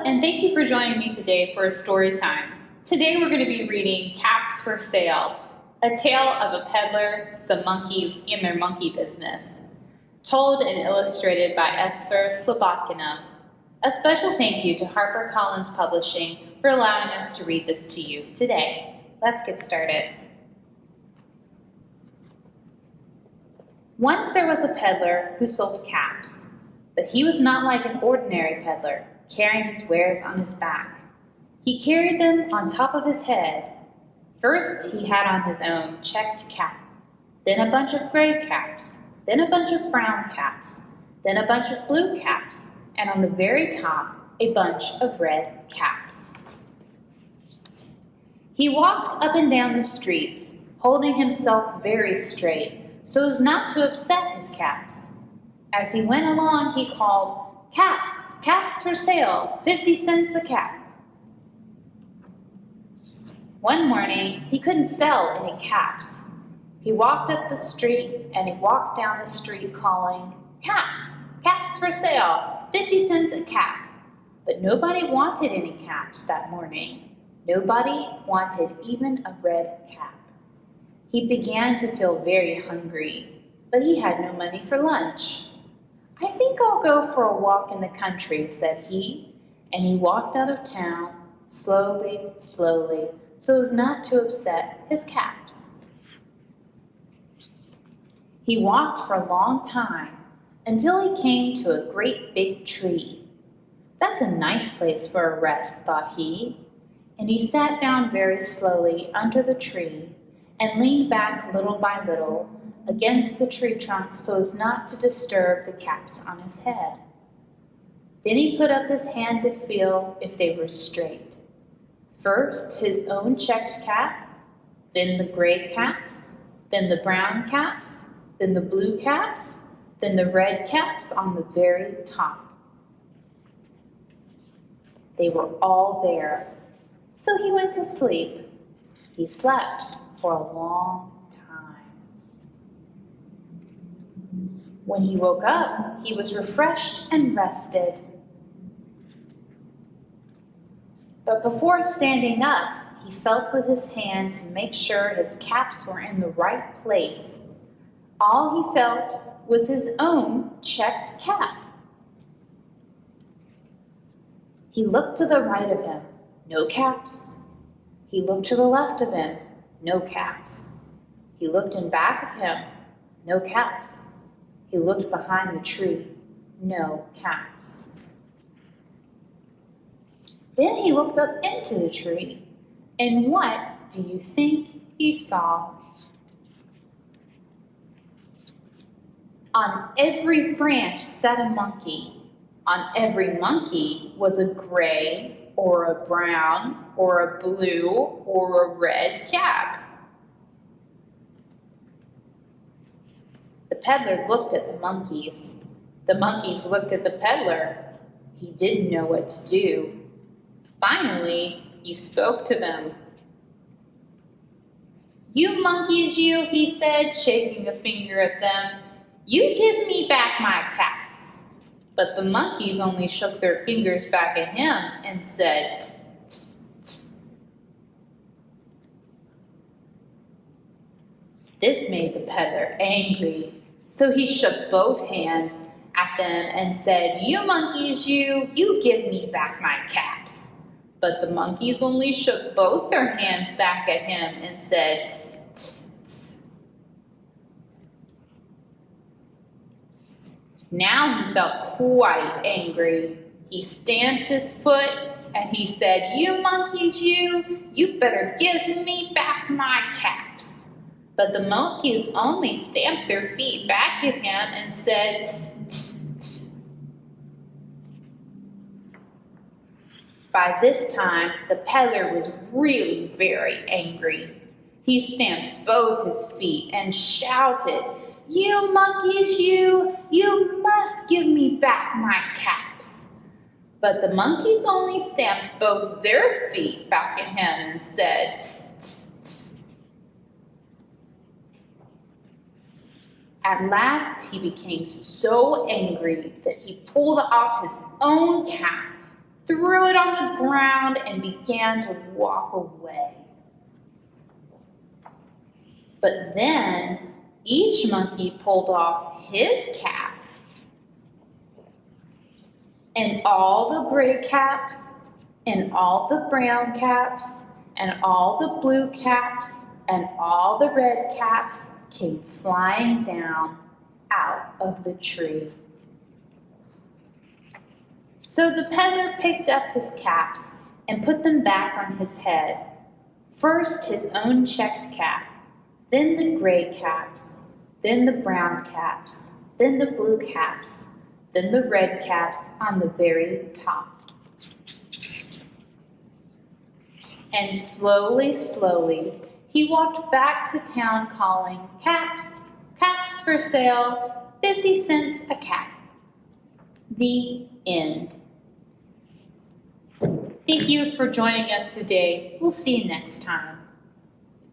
and thank you for joining me today for a story time. Today we're going to be reading Caps for Sale, a tale of a peddler, some monkeys, and their monkey business. Told and illustrated by Esfer Slobodkina. A special thank you to Harper Collins Publishing for allowing us to read this to you today. Let's get started. Once there was a peddler who sold caps, but he was not like an ordinary peddler, carrying his wares on his back. He carried them on top of his head. First, he had on his own checked cap, then a bunch of gray caps, then a bunch of brown caps, then a bunch of blue caps, and on the very top, a bunch of red caps. He walked up and down the streets, holding himself very straight, so as not to upset his caps. As he went along, he called, "Caps, caps for sale, 50 cents a cap." One morning, he couldn't sell any caps. He walked up the street and he walked down the street calling, "Caps, caps for sale, 50 cents a cap." But nobody wanted any caps that morning. Nobody wanted even a red cap. He began to feel very hungry, but he had no money for lunch. "I think I'll go for a walk in the country," said he, and he walked out of town, slowly, slowly, so as not to upset his caps. He walked for a long time, until he came to a great big tree. "That's a nice place for a rest," thought he, and he sat down very slowly under the tree and leaned back little by little against the tree trunk so as not to disturb the caps on his head. Then he put up his hand to feel if they were straight. First his own checked cap, then the gray caps, then the brown caps, then the blue caps, then the red caps on the very top. They were all there, so he went to sleep. He slept for a long time. When he woke up, he was refreshed and rested. But before standing up, he felt with his hand to make sure his caps were in the right place. All he felt was his own checked cap. He looked to the right of him, no caps. He looked to the left of him, no caps. He looked in back of him, no caps. He looked behind the tree, no caps. Then he looked up into the tree, and what do you think he saw? On every branch sat a monkey. On every monkey was a gray or a brown or a blue or a red cap. The peddler looked at the monkeys. The monkeys looked at the peddler. He didn't know what to do. Finally, he spoke to them. "You monkeys, you," he said, shaking a finger at them, "you give me back my caps." But the monkeys only shook their fingers back at him and said, "Tss, tss, tss." This made the peddler angry, so he shook both hands at them and said, "You monkeys, you give me back my caps." But the monkeys only shook both their hands back at him and said, "Tss, tss, tss." Now he felt quite angry. He stamped his foot and he said, "You monkeys, you better give me back my caps." But the monkeys only stamped their feet back at him and said, "Tss, tss, tss." By this time, the peddler was really very angry. He stamped both his feet and shouted, "You monkeys, you must give me back my caps." But the monkeys only stamped both their feet back at him and said, "Tss, tss, tss." At last, he became so angry that he pulled off his own cap, threw it on the ground, and began to walk away. But then each monkey pulled off his cap, and all the gray caps, and all the brown caps, and all the blue caps, and all the red caps came flying down out of the tree. So the peddler picked up his caps and put them back on his head. First his own checked cap, then the gray caps, then the brown caps, then the blue caps, then the red caps on the very top. And slowly, slowly, he walked back to town calling, "Caps, caps for sale, 50 cents a cap." The end. Thank you for joining us today. We'll see you next time.